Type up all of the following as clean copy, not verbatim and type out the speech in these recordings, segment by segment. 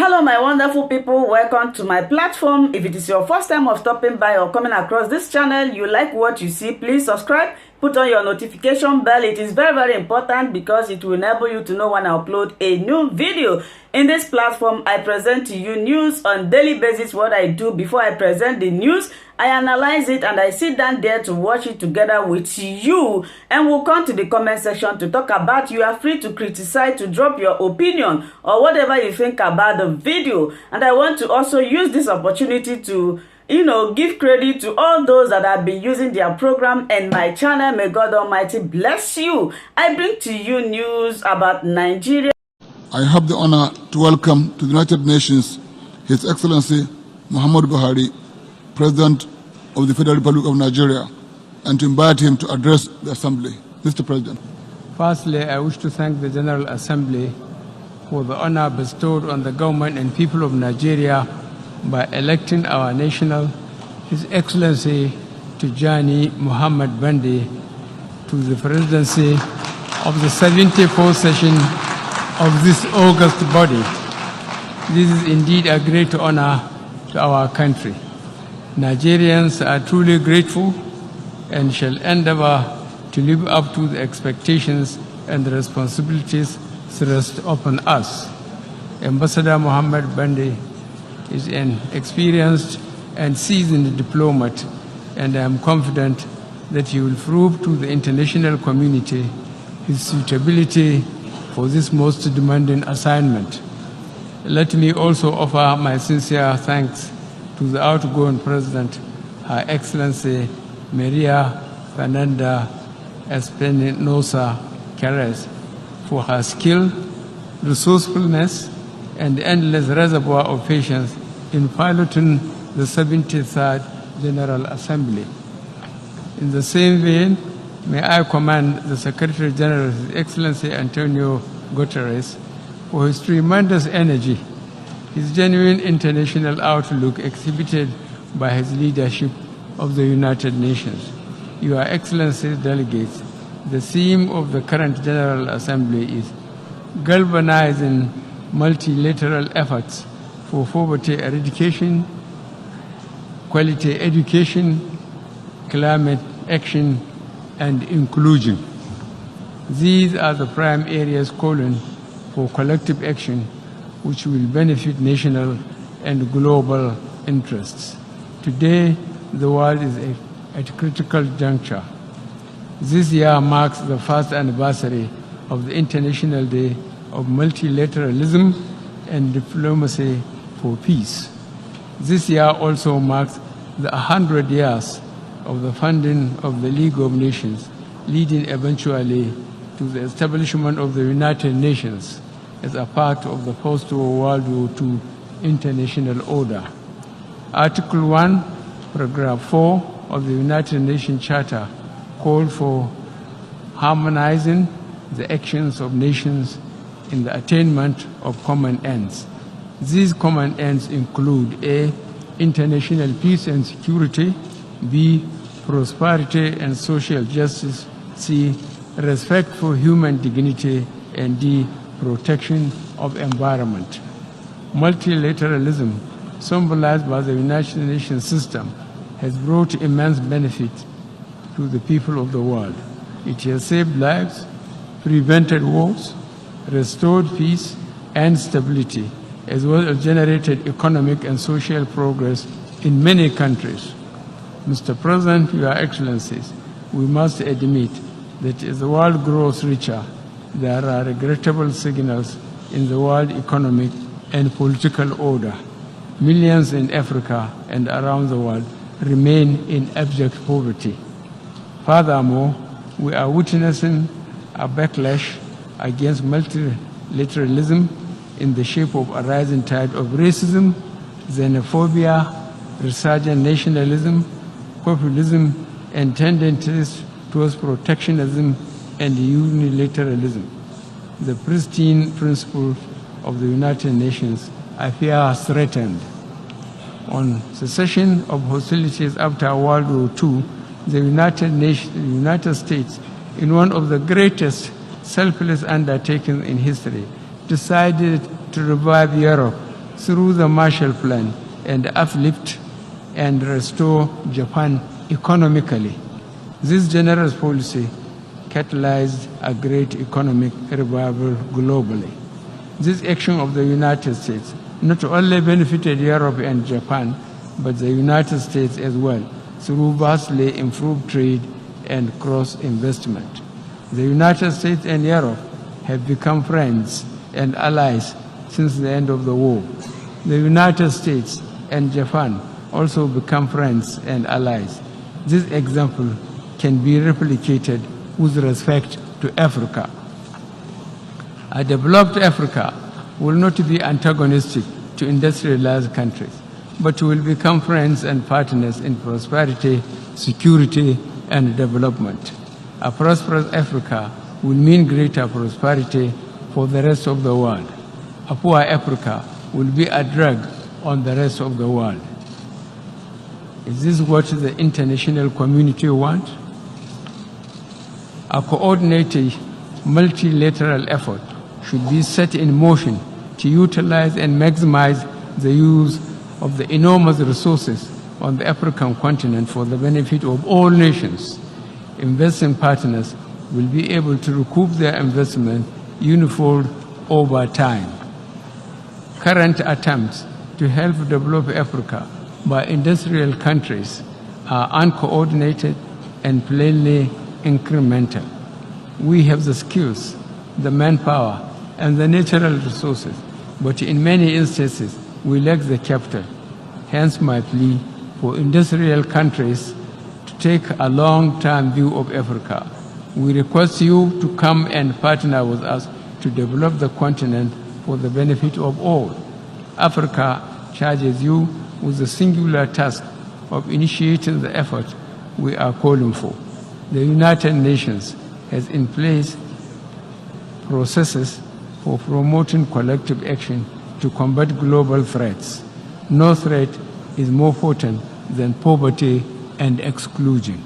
Hello my wonderful people, welcome to my platform. If it is your first time of stopping by or coming across this channel, you like what you see, please subscribe, put on your notification bell. It is very important because it will enable you to know when I upload a new video. In this platform, I present to you news on daily basis. What I do before I present the news, I analyze it and I sit down there to watch it together with you, and we'll come to the comment section to talk about. You are free to criticize, to drop your opinion or whatever you think about the video. And I want to also use this opportunity to give credit to all those that have been using their program and my channel. May God Almighty bless you. I bring to you news about Nigeria. I have the honor to welcome to the United Nations His Excellency Muhammad Buhari, President of the Federal Republic of Nigeria, and to invite him to address the Assembly. Mr. President. Firstly, I wish to thank the General Assembly for the honor bestowed on the government and people of Nigeria by electing our national, His Excellency Tijani Muhammad Bande, to the presidency of the 74th session of this august body. This is indeed a great honor to our country. Nigerians are truly grateful and shall endeavor to live up to the expectations and the responsibilities thrust upon us. Ambassador Muhammad Bande is an experienced and seasoned diplomat, and I am confident that he will prove to the international community his suitability for this most demanding assignment. Let me also offer my sincere thanks to the outgoing President, Her Excellency Maria Fernanda Espinosa Carrez, for her skill, resourcefulness, and endless reservoir of patience in piloting the 73rd General Assembly. In the same vein, may I commend the Secretary General, His Excellency Antonio Guterres, for his tremendous energy, his genuine international outlook exhibited by his leadership of the United Nations. Your Excellencies delegates, the theme of the current General Assembly is galvanizing multilateral efforts for poverty eradication, quality education, climate action, and inclusion. These are the prime areas calling for collective action which will benefit national and global interests. Today, the world is at a critical juncture. This year marks the first anniversary of the International Day of Multilateralism and Diplomacy for Peace. This year also marks the 100 years of the founding of the League of Nations, leading eventually to the establishment of the United Nations as a part of the post-World War II international order. Article 1, Paragraph 4 of the United Nations Charter called for harmonizing the actions of nations in the attainment of common ends. These common ends include A, international peace and security, B, prosperity and social justice, C, respect for human dignity, and D, protection of environment. Multilateralism, symbolized by the United Nations system, has brought immense benefit to the people of the world. It has saved lives, prevented wars, restored peace and stability, as well as generated economic and social progress in many countries. Mr. President, Your Excellencies, we must admit that as the world grows richer, there are regrettable signals in the world economic and political order. Millions in Africa and around the world remain in abject poverty. Furthermore, we are witnessing a backlash against multilateralism in the shape of a rising tide of racism, xenophobia, resurgent nationalism, populism, and tendencies towards protectionism and unilateralism. The pristine principles of the United Nations I fear are threatened. On cessation of hostilities after World War II, the United States, in one of the greatest selfless undertakings in history, decided to revive Europe through the Marshall Plan and uplift and restore Japan economically. This generous policy catalyzed a great economic revival globally. This action of the United States not only benefited Europe and Japan, but the United States as well, through vastly improved trade and cross-investment. The United States and Europe have become friends and allies since the end of the war. The United States and Japan also become friends and allies. This example can be replicated with respect to Africa. A developed Africa will not be antagonistic to industrialized countries, but will become friends and partners in prosperity, security, and development. A prosperous Africa will mean greater prosperity for the rest of the world. A poor Africa will be a drag on the rest of the world. Is this what the international community wants? A coordinated multilateral effort should be set in motion to utilize and maximize the use of the enormous resources on the African continent for the benefit of all nations. Investing partners will be able to recoup their investment unifold over time. Current attempts to help develop Africa by industrial countries are uncoordinated and plainly incremental. We have the skills, the manpower, and the natural resources, but in many instances, we lack the capital. Hence my plea for industrial countries to take a long-term view of Africa. We request you to come and partner with us to develop the continent for the benefit of all. Africa charges you with the singular task of initiating the effort we are calling for. The United Nations has in place processes for promoting collective action to combat global threats. No threat is more potent than poverty and exclusion.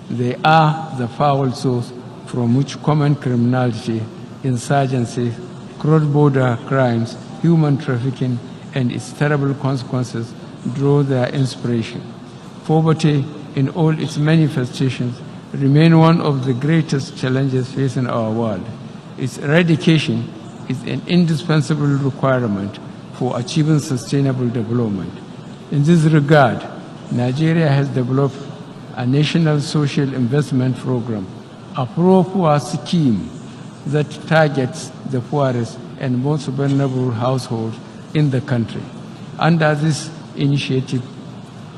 They are the foul source from which common criminality, insurgency, cross-border crimes, human trafficking, and its terrible consequences draw their inspiration. Poverty in all its manifestations remain one of the greatest challenges facing our world. Its eradication is an indispensable requirement for achieving sustainable development. In this regard, Nigeria has developed a national social investment program, a pro-poor scheme that targets the poorest and most vulnerable households in the country. Under this initiative,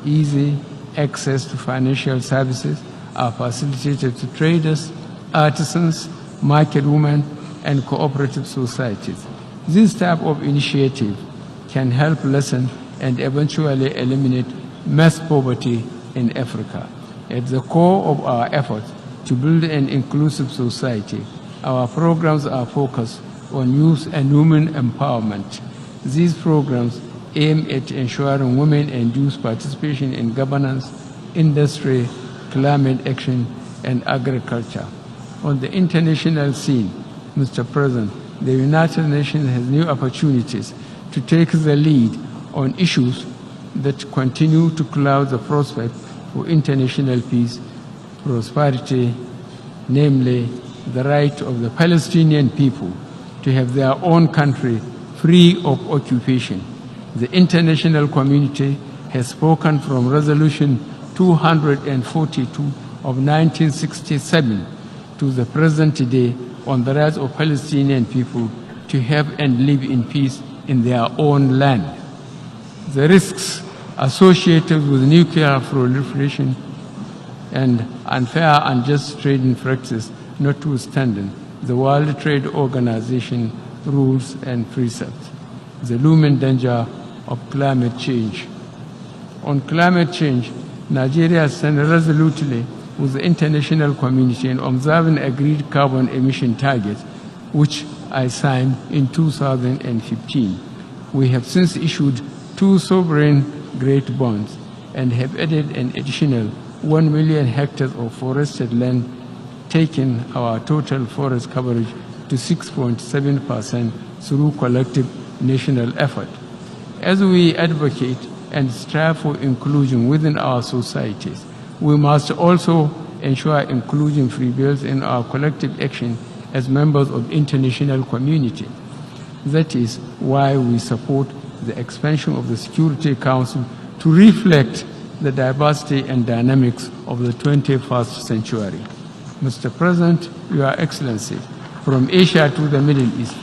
easy access to financial services are facilitated to traders, artisans, market women, and cooperative societies. This type of initiative can help lessen and eventually eliminate mass poverty in Africa. At the core of our efforts to build an inclusive society, our programs are focused on youth and women empowerment. These programs aim at ensuring women and youth participation in governance, industry, climate action, and agriculture. On the international scene, Mr. President, the United Nations has new opportunities to take the lead on issues that continue to cloud the prospect for international peace, prosperity, namely the right of the Palestinian people to have their own country free of occupation. The international community has spoken from Resolution 242 of 1967 to the present day on the rights of Palestinian people to have and live in peace in their own land. The risks associated with nuclear proliferation and unfair and unjust trading practice notwithstanding the World Trade Organization rules and precepts. The looming danger of climate change. On climate change, Nigeria stands resolutely with the international community in observing agreed carbon emission targets, which I signed in 2015. We have since issued 2 sovereign great bonds and have added an additional 1 million hectares of forested land, taking our total forest coverage to 6.7% through collective national effort. As we advocate and strive for inclusion within our societies, we must also ensure inclusion prevails in our collective action as members of the international community. That is why we support the expansion of the Security Council to reflect the diversity and dynamics of the 21st century. Mr. President, Your Excellency, from Asia to the Middle East,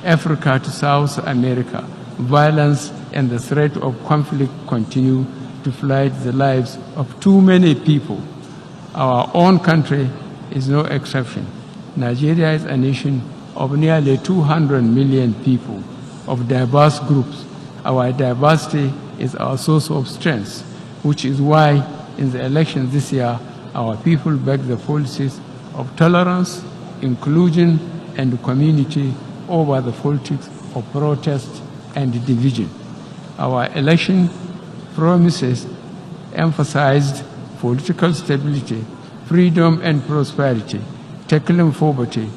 Africa to South America, violence and the threat of conflict continue to flood the lives of too many people. Our own country is no exception. Nigeria is a nation of nearly 200 million people of diverse groups. Our diversity is our source of strength, which is why in the elections this year, our people back the policies of tolerance, inclusion, and community over the politics of protest and division. Our election promises emphasized political stability, freedom and prosperity, tackling poverty,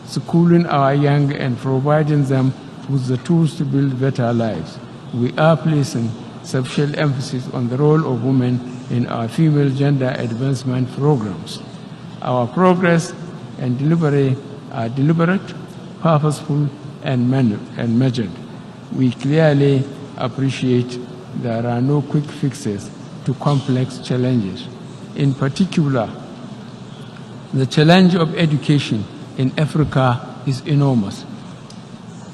schooling our young and providing them with the tools to build better lives. We are placing special emphasis on the role of women in our female gender advancement programs. Our progress and delivery are deliberate, purposeful, and measured. We clearly appreciate there are no quick fixes to complex challenges. In particular, the challenge of education in Africa is enormous.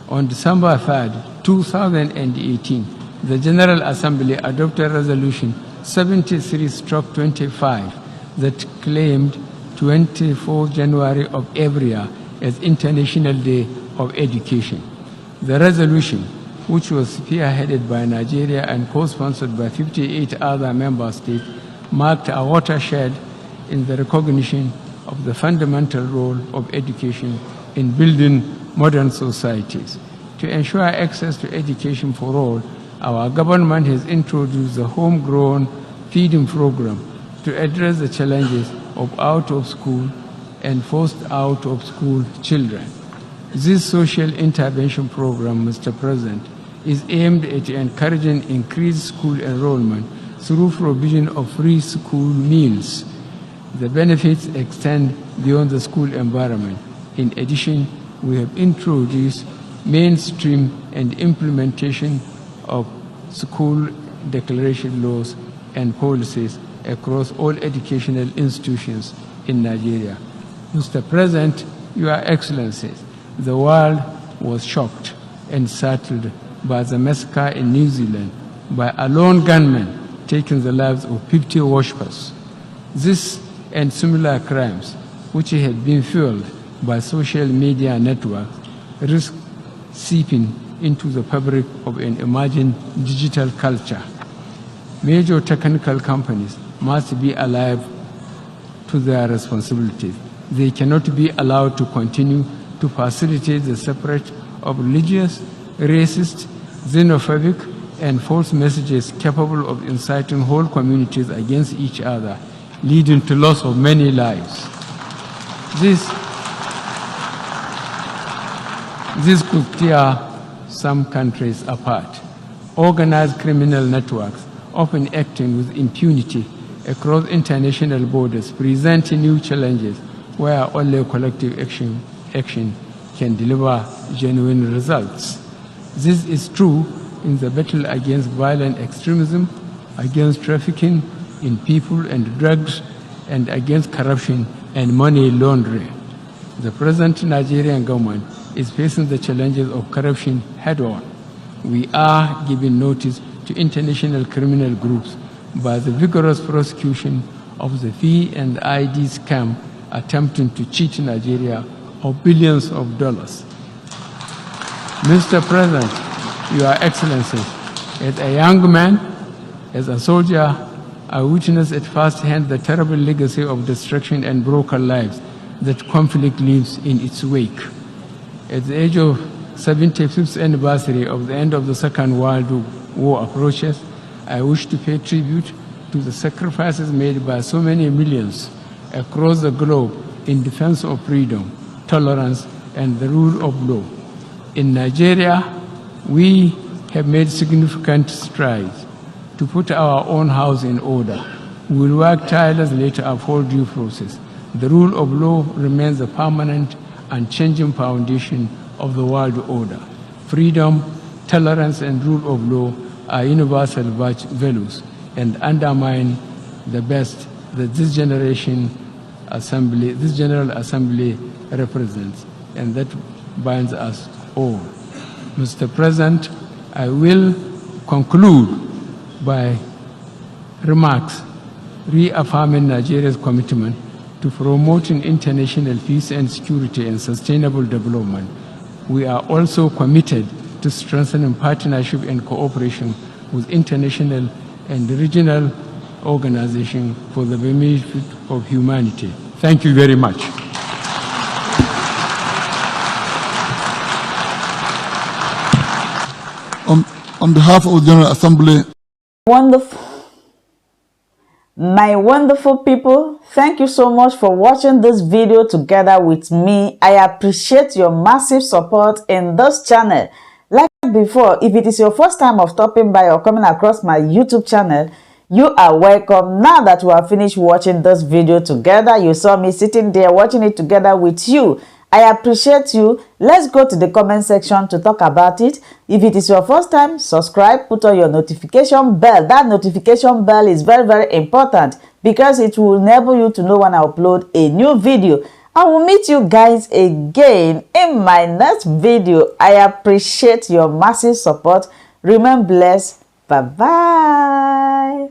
On December 3, 2018, the General Assembly adopted Resolution 73/25 that claimed 24 January of every year as International Day of Education. The resolution, which was spearheaded by Nigeria and co-sponsored by 58 other member states, marked a watershed in the recognition of the fundamental role of education in building modern societies. To ensure access to education for all, our government has introduced the homegrown feeding program to address the challenges of out-of-school and forced out-of-school children. This social intervention program, Mr. President, is aimed at encouraging increased school enrollment through provision of free school meals. The benefits extend beyond the school environment. In addition, we have introduced mainstream and implementation of school declaration laws and policies across all educational institutions in Nigeria. Mr. President, Your Excellencies, the world was shocked and startled by the massacre in New Zealand by a lone gunman taking the lives of 50 worshippers. This and similar crimes, which have been fueled by social media networks, risk seeping into the fabric of an emerging digital culture. Major technical companies must be alive to their responsibilities. They cannot be allowed to continue to facilitate the spread of religious, racist, xenophobic, and false messages capable of inciting whole communities against each other, leading to loss of many lives. This could tear some countries apart. Organized criminal networks, often acting with impunity across international borders, present new challenges where only collective action can deliver genuine results. This is true in the battle against violent extremism, against trafficking in people and drugs, and against corruption and money laundering. The present Nigerian government is facing the challenges of corruption head-on. We are giving notice to international criminal groups by the vigorous prosecution of the fee and ID scam attempting to cheat Nigeria of billions of dollars. Mr. President, Your Excellency, as a young man, as a soldier, I witnessed at first hand the terrible legacy of destruction and broken lives that conflict leaves in its wake. At the age of 75th anniversary of the end of the Second World War approaches, I wish to pay tribute to the sacrifices made by so many millions across the globe in defense of freedom, tolerance, and the rule of law. In Nigeria, we have made significant strides to put our own house in order. We will work tirelessly to uphold due process. The rule of law remains a permanent and changing foundation of the world order. Freedom, tolerance, and rule of law are universal values and undermine the best that this General Assembly represents, and that binds us all. Mr. President, I will conclude by remarks reaffirming Nigeria's commitment to promoting international peace and security and sustainable development. We are also committed to strengthening partnership and cooperation with international and regional organizations for the benefit of humanity. Thank you very much. On behalf of the General Assembly, my wonderful people, thank you so much for watching this video together with me. I appreciate your massive support in this channel. Like before, if it is your first time of stopping by or coming across my YouTube channel, you are welcome. Now that we have finished watching this video together, you saw me sitting there watching it together with you. I appreciate you. Let's go to the comment section to talk about it. If it is your first time, subscribe, put on your notification bell. That notification bell is very, very important because it will enable you to know when I upload a new video. I will meet you guys again in my next video. I appreciate your massive support. Remain blessed. Bye-bye.